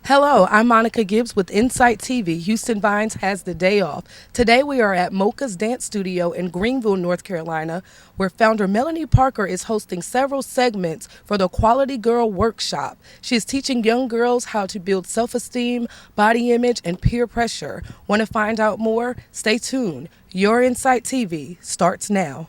Hello, I'm Monica Gibbs with incite-tv. Houston Vines has the day off. Today we are at Mocha's Dance Studio in Greenville, North Carolina, where founder Melanie Parker is hosting several segments for the Quality Girl Workshop. She is teaching young girls how to build self-esteem, body image, and peer pressure. Want to find out more? Stay tuned. Your Incite TV starts now.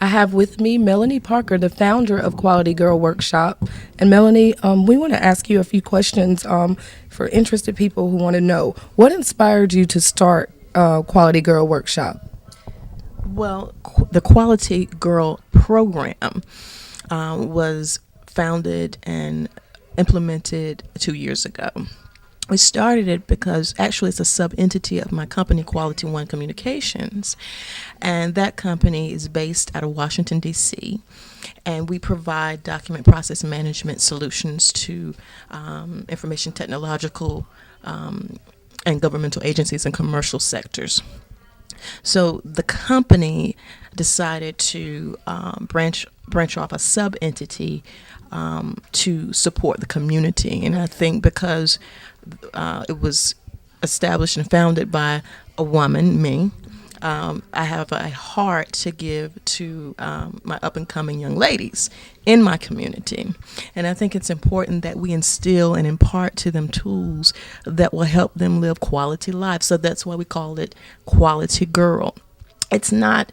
I have with me Melanie Parker, the founder of Quality Girl Workshop. And Melanie, we want to ask you a few questions for interested people who want to know what inspired you to start Quality Girl Workshop. Well, the Quality Girl program was founded and implemented 2 years ago. We started it because actually it's a sub-entity of my company, Quality One Communications, and that company is based out of Washington, D.C., and we provide document process management solutions to information technological and governmental agencies and commercial sectors. So the company decided to branch off a sub-entity to support the community, and I think because it was established and founded by a woman, me. I have a heart to give to my up-and-coming young ladies in my community. And I think it's important that we instill and impart to them tools that will help them live quality lives. So that's why we call it Quality Girl. It's not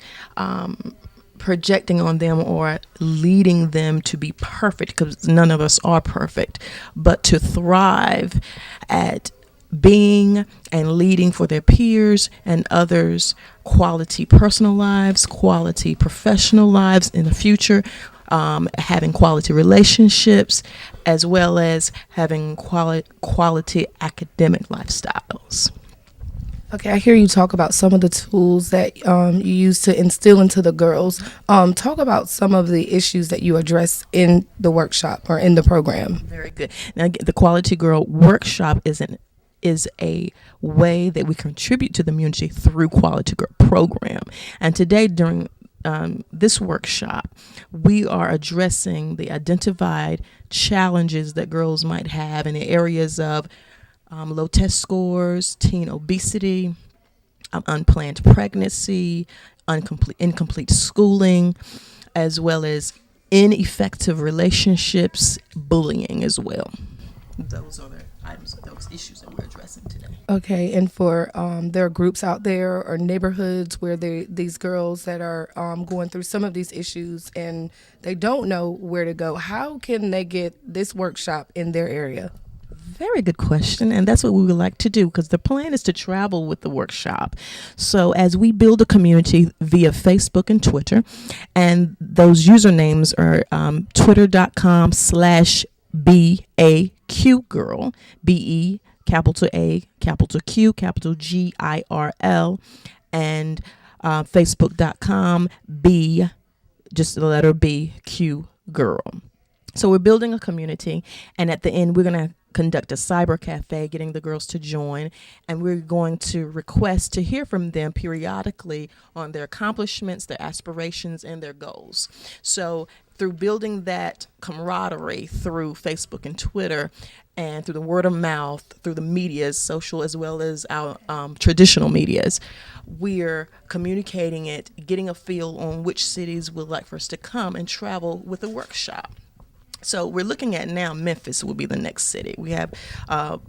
projecting on them or leading them to be perfect, because none of us are perfect, but to thrive at being and leading for their peers and others quality personal lives, quality professional lives in the future, having quality relationships, as well as having quality academic lifestyles. Okay, I hear you talk about some of the tools that you use to instill into the girls. Talk about some of the issues that you address in the workshop or in the program. Very good. Now, the Quality Girl Workshop is a way that we contribute to the community through Quality Girl program. And today, during this workshop, we are addressing the identified challenges that girls might have in the areas of low test scores, teen obesity, unplanned pregnancy, incomplete schooling, as well as ineffective relationships, bullying as well. Those are the items, those issues that we're addressing today. Okay, and for there are groups out there or neighborhoods where these girls that are going through some of these issues and they don't know where to go. How can they get this workshop in their area? Very good question, and that's what we would like to do, because the plan is to travel with the workshop. So as we build a community via Facebook and Twitter, and those usernames are twitter.com/BAQGirl, BE, capital A, capital Q, capital GIRL, and Facebook.com B, just the letter B, Q Girl. So we're building a community, and at the end, we're going to conduct a cyber cafe, getting the girls to join, and we're going to request to hear from them periodically on their accomplishments, their aspirations, and their goals. So through building that camaraderie through Facebook and Twitter, and through the word of mouth, through the medias, social as well as our traditional medias, we're communicating it, getting a feel on which cities would like for us to come and travel with the workshop. So we're looking at now Memphis will be the next city. We have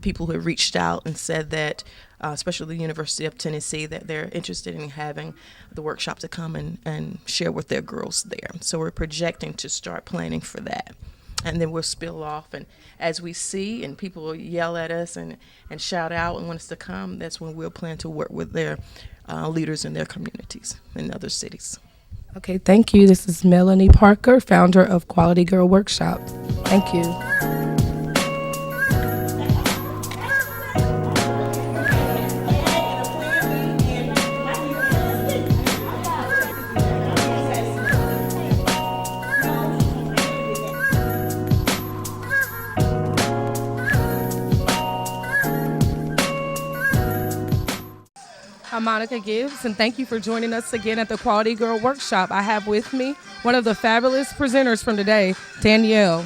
people who have reached out and said that, especially the University of Tennessee, that they're interested in having the workshop to come and share with their girls there. So we're projecting to start planning for that. And then we'll spill off, and as we see and people will yell at us and shout out and want us to come, that's when we'll plan to work with their leaders in their communities in other cities. Okay, thank you. This is Melanie Parker, founder of Quality Girl Workshop. Thank you. Monica Gibbs, and thank you for joining us again at the Quality Girl Workshop. I have with me one of the fabulous presenters from today, Danielle.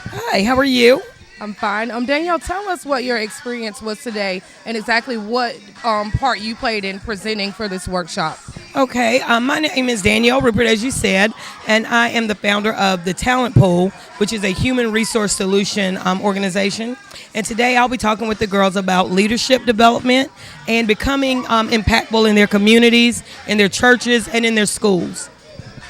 Hi, how are you? I'm fine. Danielle, tell us what your experience was today and exactly what part you played in presenting for this workshop. Okay, my name is Danielle Rupert, as you said, and I am the founder of the Talent Pool, which is a human resource solution organization. And today I'll be talking with the girls about leadership development and becoming impactful in their communities, in their churches, and in their schools.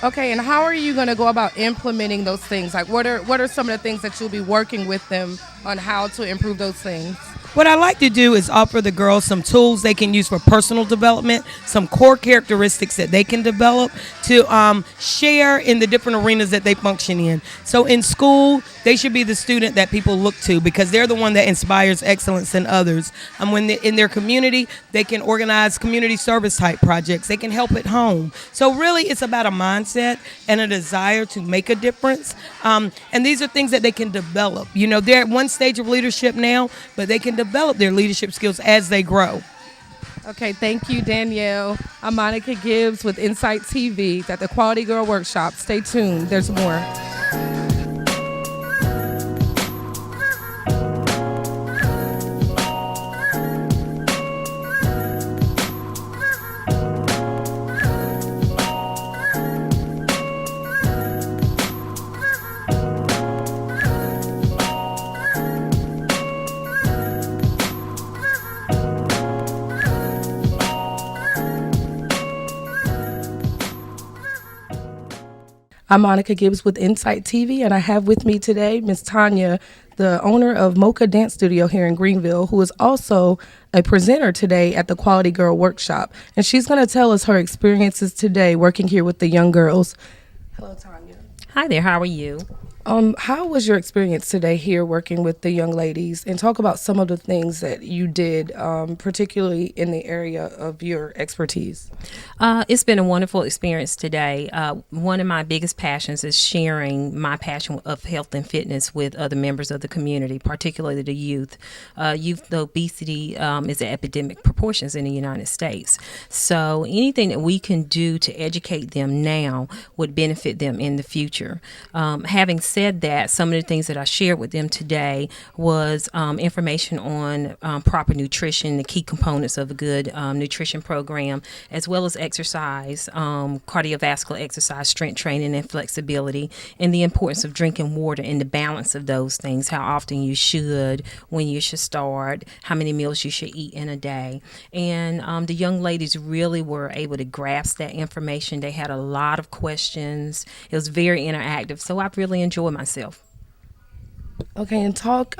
Okay, and how are you going to go about implementing those things? Like, what are some of the things that you'll be working with them on how to improve those things? What I like to do is offer the girls some tools they can use for personal development, some core characteristics that they can develop to share in the different arenas that they function in. So in school, they should be the student that people look to because they're the one that inspires excellence in others. In their community, they can organize community service type projects. They can help at home. So really, it's about a mindset and a desire to make a difference. And these are things that they can develop. You know, they're at one stage of leadership now, but they can develop their leadership skills as they grow. Okay, thank you, Danielle. I'm Monica Gibbs with incite-tv at the Quality Girl Workshop. Stay tuned. There's more. I'm Monica Gibbs with incite-tv, and I have with me today Miss Tanya, the owner of Mocha Dance Studio here in Greenville, who is also a presenter today at the Quality Girl Workshop. And she's going to tell us her experiences today working here with the young girls. Hello, Tanya. Hi there, how are you? How was your experience today here working with the young ladies? And talk about some of the things that you did, particularly in the area of your expertise. It's been a wonderful experience today. One of my biggest passions is sharing my passion of health and fitness with other members of the community, particularly the youth. Youth obesity is at epidemic proportions in the United States. So anything that we can do to educate them now would benefit them in the future. Having said that, some of the things that I shared with them today was information on proper nutrition, the key components of a good nutrition program, as well as exercise, cardiovascular exercise, strength training, and flexibility, and the importance of drinking water and the balance of those things, how often you should, when you should start, how many meals you should eat in a day. And the young ladies really were able to grasp that information. They had a lot of questions. It was very interactive, so I've really enjoyed myself. Okay, and talk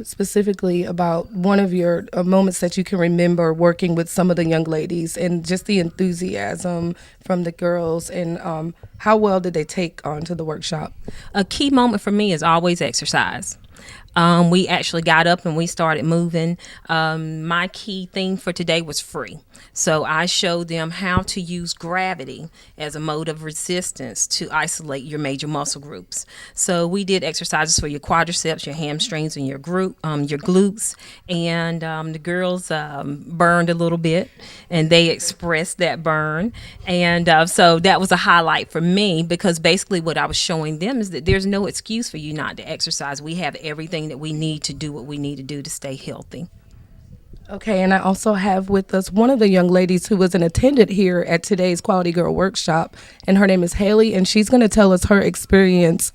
specifically about one of your moments that you can remember working with some of the young ladies and just the enthusiasm from the girls and how well did they take on to the workshop? A key moment for me is always exercise. We actually got up and we started moving. My key theme for today was free. So I showed them how to use gravity as a mode of resistance to isolate your major muscle groups. So we did exercises for your quadriceps, your hamstrings, and your glutes. And the girls burned a little bit, and they expressed that burn. And so that was a highlight for me because basically what I was showing them is that there's no excuse for you not to exercise. We have everything that we need to do what we need to do to stay healthy. Okay, and I also have with us one of the young ladies who was an attendant here at today's Quality Girl Workshop, and her name is Haley, and she's going to tell us her experience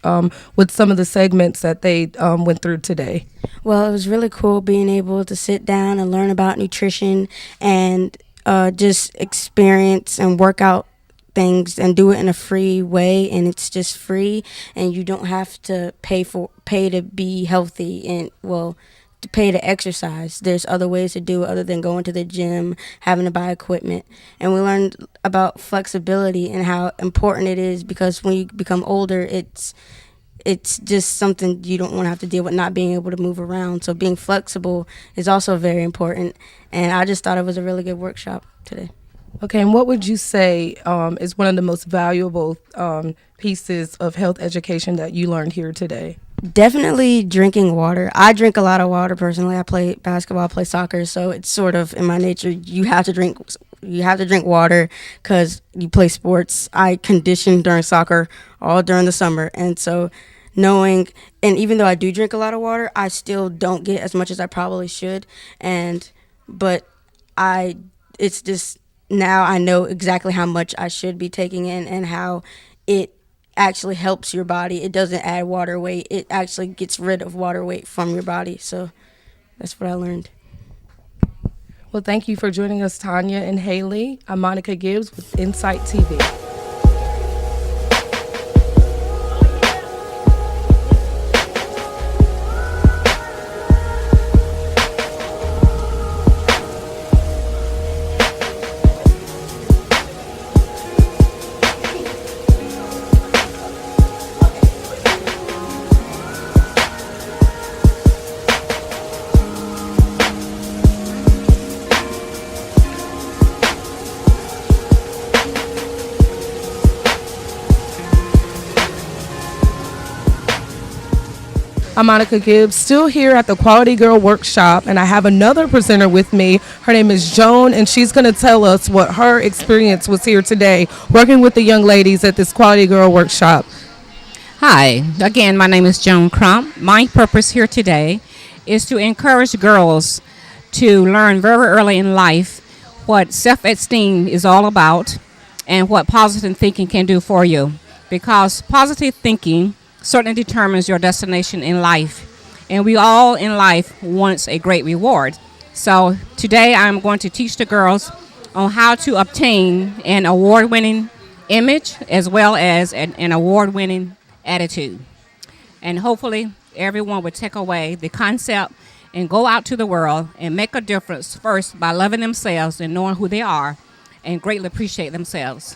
with some of the segments that they went through today. Well, it was really cool being able to sit down and learn about nutrition and just experience and work out things and do it in a free way, and it's just free, and you don't have to pay to be healthy and to pay to exercise. There's other ways to do it other than going to the gym, having to buy equipment. And we learned about flexibility and how important it is because when you become older, it's just something you don't want to have to deal with, not being able to move around. So being flexible is also very important. And I just thought it was a really good workshop today. Okay, and what would you say is one of the most valuable pieces of health education that you learned here today? Definitely drinking water. I drink a lot of water personally. I play basketball, I play soccer, so it's sort of in my nature. You have to drink You have to drink water because you play sports. I conditioned during soccer all during the summer, and so knowing, and even though I do drink a lot of water, I still don't get as much as I probably should. And but I it's just now I know exactly how much I should be taking in and how it actually helps your body. It doesn't add water weight. It actually gets rid of water weight from your body. So that's what I learned. Well, thank you for joining us, Tanya and Haley. I'm Monica Gibbs with Incite TV. I'm Monica Gibbs, still here at the Quality Girl Workshop, and I have another presenter with me. Her name is Joan, and she's going to tell us what her experience was here today working with the young ladies at this Quality Girl Workshop. Hi, again, my name is Joan Crump. My purpose here today is to encourage girls to learn very early in life what self-esteem is all about and what positive thinking can do for you. Because positive thinking certainly determines your destination in life. And we all in life wants a great reward. So today I'm going to teach the girls on how to obtain an award-winning image as well as an award-winning attitude. And hopefully everyone will take away the concept and go out to the world and make a difference first by loving themselves and knowing who they are and greatly appreciate themselves.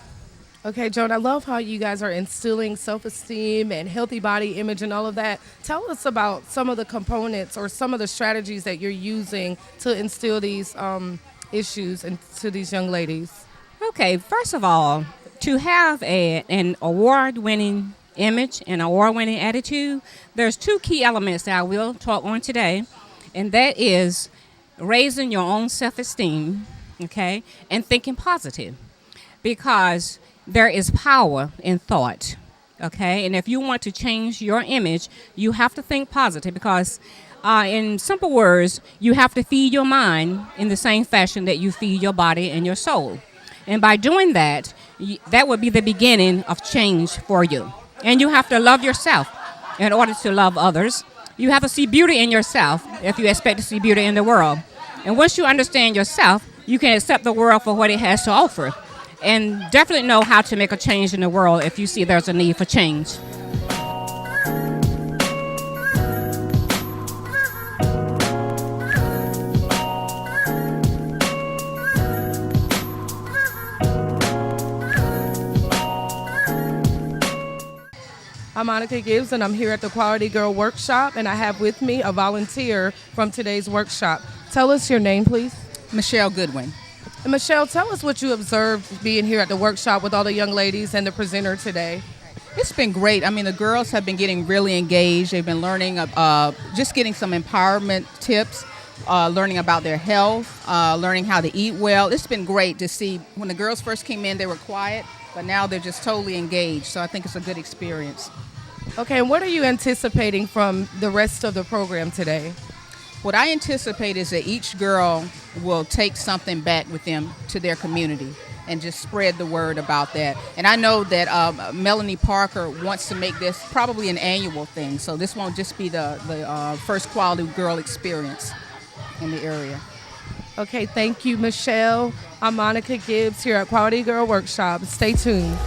Okay, Joan, I love how you guys are instilling self-esteem and healthy body image and all of that. Tell us about some of the components or some of the strategies that you're using to instill these issues into these young ladies. Okay, first of all, to have an award-winning image and award-winning attitude, there's two key elements that I will talk on today, and that is raising your own self-esteem, okay, and thinking positive, because there is power in thought, okay? And if you want to change your image, you have to think positive because, in simple words, you have to feed your mind in the same fashion that you feed your body and your soul. And by doing that, that would be the beginning of change for you. And you have to love yourself in order to love others. You have to see beauty in yourself if you expect to see beauty in the world. And once you understand yourself, you can accept the world for what it has to offer. And definitely know how to make a change in the world if you see there's a need for change. I'm Monica Gibbs, and I'm here at the Quality Girl Workshop, and I have with me a volunteer from today's workshop. Tell us your name, please. Michelle Goodwin. And Michelle, tell us what you observed being here at the workshop with all the young ladies and the presenter today. It's been great. I mean, the girls have been getting really engaged. They've been learning, just getting some empowerment tips, learning about their health, learning how to eat well. It's been great to see. When the girls first came in, they were quiet, but now they're just totally engaged. So I think it's a good experience. Okay, and what are you anticipating from the rest of the program today? What I anticipate is that each girl will take something back with them to their community and just spread the word about that. And I know that Melanie Parker wants to make this probably an annual thing, so this won't just be the first Quality Girl experience in the area. Okay, thank you, Michelle. I'm Monica Gibbs here at Quality Girl Workshop. Stay tuned.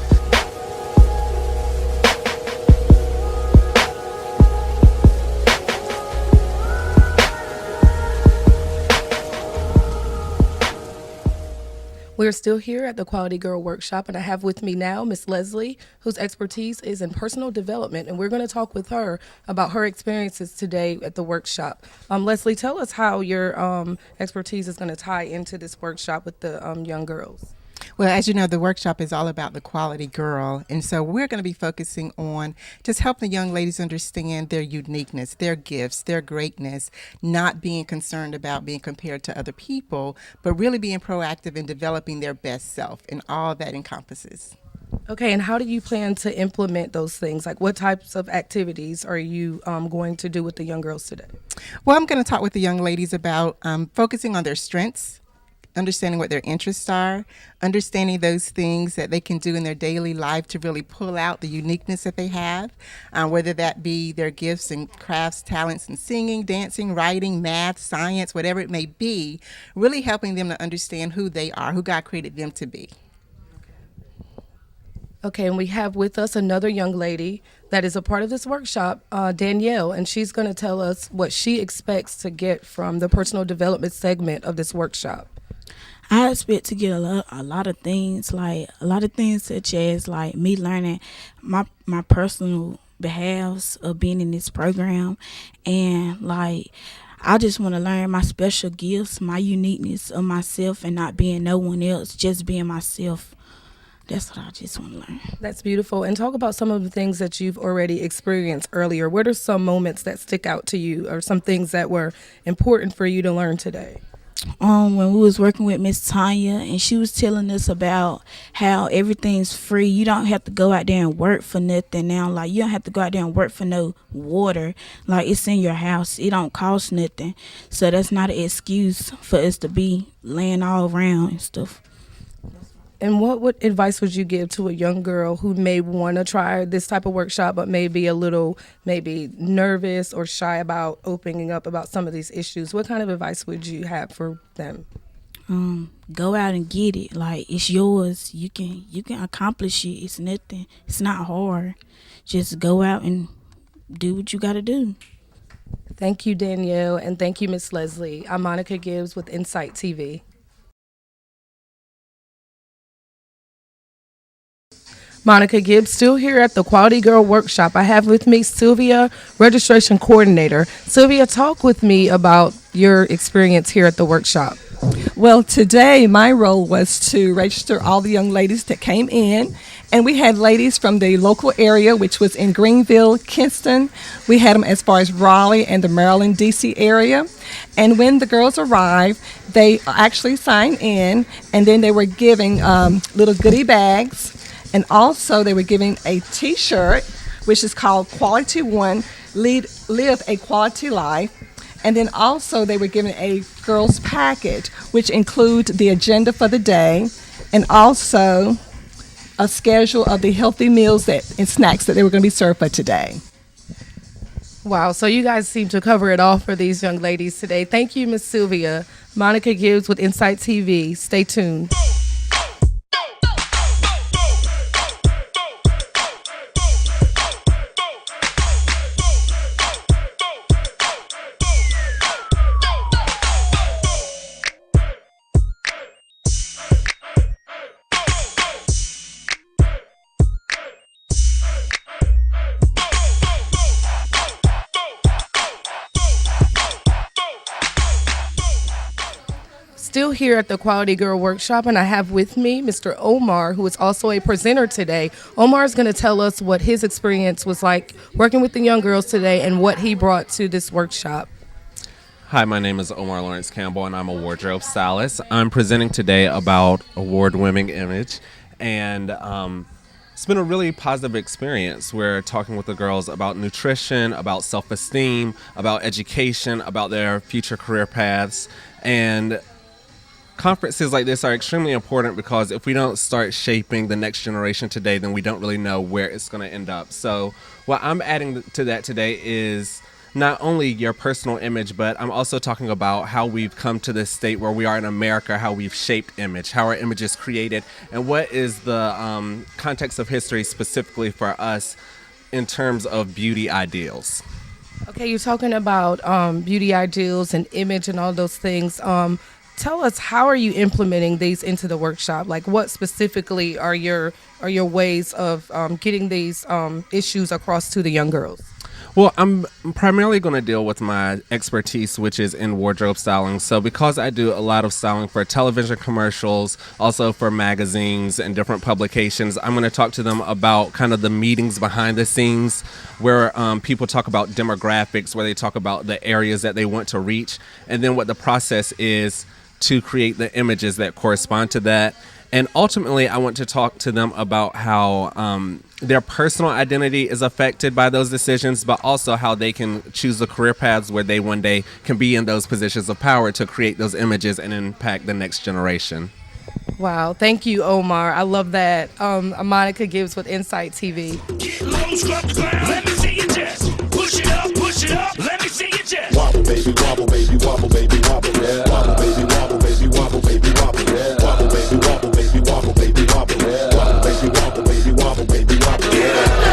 We're still here at the Quality Girl Workshop, and I have with me now Miss Leslie, whose expertise is in personal development, and we're going to talk with her about her experiences today at the workshop. Leslie, tell us how your expertise is going to tie into this workshop with the young girls. Well, as you know, the workshop is all about the quality girl. And so we're going to be focusing on just helping the young ladies understand their uniqueness, their gifts, their greatness, not being concerned about being compared to other people, but really being proactive in developing their best self and all that encompasses. Okay, and how do you plan to implement those things? Like, what types of activities are you going to do with the young girls today? Well, I'm going to talk with the young ladies about focusing on their strengths, understanding what their interests are, understanding those things that they can do in their daily life to really pull out the uniqueness that they have, whether that be their gifts and crafts, talents in singing, dancing, writing, math, science, whatever it may be, really helping them to understand who they are, who God created them to be. Okay, and we have with us another young lady that is a part of this workshop, Danielle, and she's going to tell us what she expects to get from the personal development segment of this workshop. I expect to get a lot of things, like a lot of things such as like me learning my personal behalves of being in this program, and like I just want to learn my special gifts, my uniqueness of myself, and not being no one else, just being myself. That's what I just want to learn. That's beautiful. And talk about some of the things that you've already experienced earlier. What are some moments that stick out to you, or some things that were important for you to learn today? When we was working with Miss Tanya, and she was telling us about how everything's free. You don't have to go out there and work for nothing now. Like, you don't have to go out there and work for no water. Like, it's in your house. It don't cost nothing. So that's not an excuse for us to be laying all around and stuff. And what advice would you give to a young girl who may want to try this type of workshop, but may be a little maybe nervous or shy about opening up about some of these issues? What kind of advice would you have for them? Go out and get it. Like, it's yours. You can accomplish it. It's nothing. It's not hard. Just go out and do what you got to do. Thank you, Danielle, and thank you, Miss Leslie. I'm Monica Gibbs with incite-tv. Monica Gibbs, still here at the Quality Girl Workshop. I have with me Sylvia, registration coordinator. Sylvia, talk with me about your experience here at the workshop. Well, today my role was to register all the young ladies that came in, and we had ladies from the local area, which was in Greenville, Kinston. We had them as far as Raleigh and the Maryland, D.C. area. And when the girls arrived, they actually signed in, and then they were giving little goodie bags. And also they were giving a T-shirt, which is called Quality One, Live a Quality Life. And then also they were giving a girls package, which includes the agenda for the day, and also a schedule of the healthy meals and snacks that they were going to be served for today. Wow, so you guys seem to cover it all for these young ladies today. Thank you, Miss Sylvia. Monica Gibbs with incite-tv. Stay tuned. Still here at the Quality Girl Workshop, and I have with me Mr. Omar, who is also a presenter today. Omar is going to tell us what his experience was like working with the young girls today and what he brought to this workshop. Hi, my name is Omar Lawrence Campbell, and I'm a wardrobe stylist. I'm presenting today about award-winning image, and it's been a really positive experience. We're talking with the girls about nutrition, about self-esteem, about education, about their future career paths, and conferences like this are extremely important because if we don't start shaping the next generation today, then we don't really know where it's going to end up. So what I'm adding to that today is not only your personal image, but I'm also talking about how we've come to this state where we are in America, how we've shaped image, how our image is created, and what is the context of history specifically for us in terms of beauty ideals. Okay, you're talking about beauty ideals and image and all those things. Tell us, how are you implementing these into the workshop? Like, what specifically are your ways of getting these issues across to the young girls? Well, I'm primarily going to deal with my expertise, which is in wardrobe styling. So because I do a lot of styling for television commercials, also for magazines and different publications, I'm going to talk to them about kind of the meetings behind the scenes where people talk about demographics, where they talk about the areas that they want to reach, and then what the process is to create the images that correspond to that. And ultimately, I want to talk to them about how their personal identity is affected by those decisions, but also how they can choose the career paths where they one day can be in those positions of power to create those images and impact the next generation. Wow, thank you, Omar. I love that. Monica Gibbs with Incite TV. Get low, scrub the ground. Let me see you just push it up, push it up. Let me see you just wobble, baby, wobble, baby, wobble, baby, wobble, yeah. Wobble, baby, wobble, baby, wobble, baby, wobble, yeah. Wobble, baby, wobble, baby, wobble, baby, wobble, yeah. Wobble, baby, wobble, baby, wobble, baby, wobble, yeah.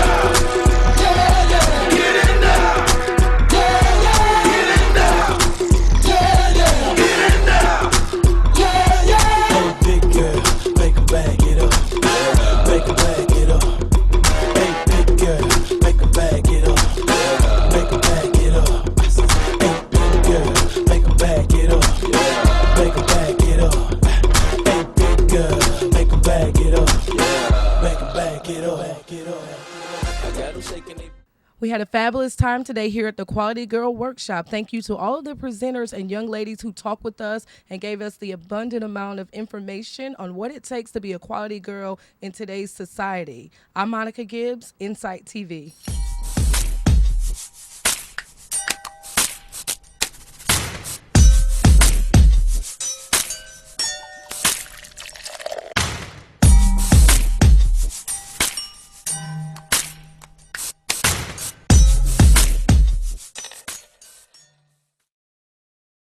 We had a fabulous time today here at the Quality Girl Workshop. Thank you to all of the presenters and young ladies who talked with us and gave us the abundant amount of information on what it takes to be a quality girl in today's society. I'm Monica Gibbs, Incite TV.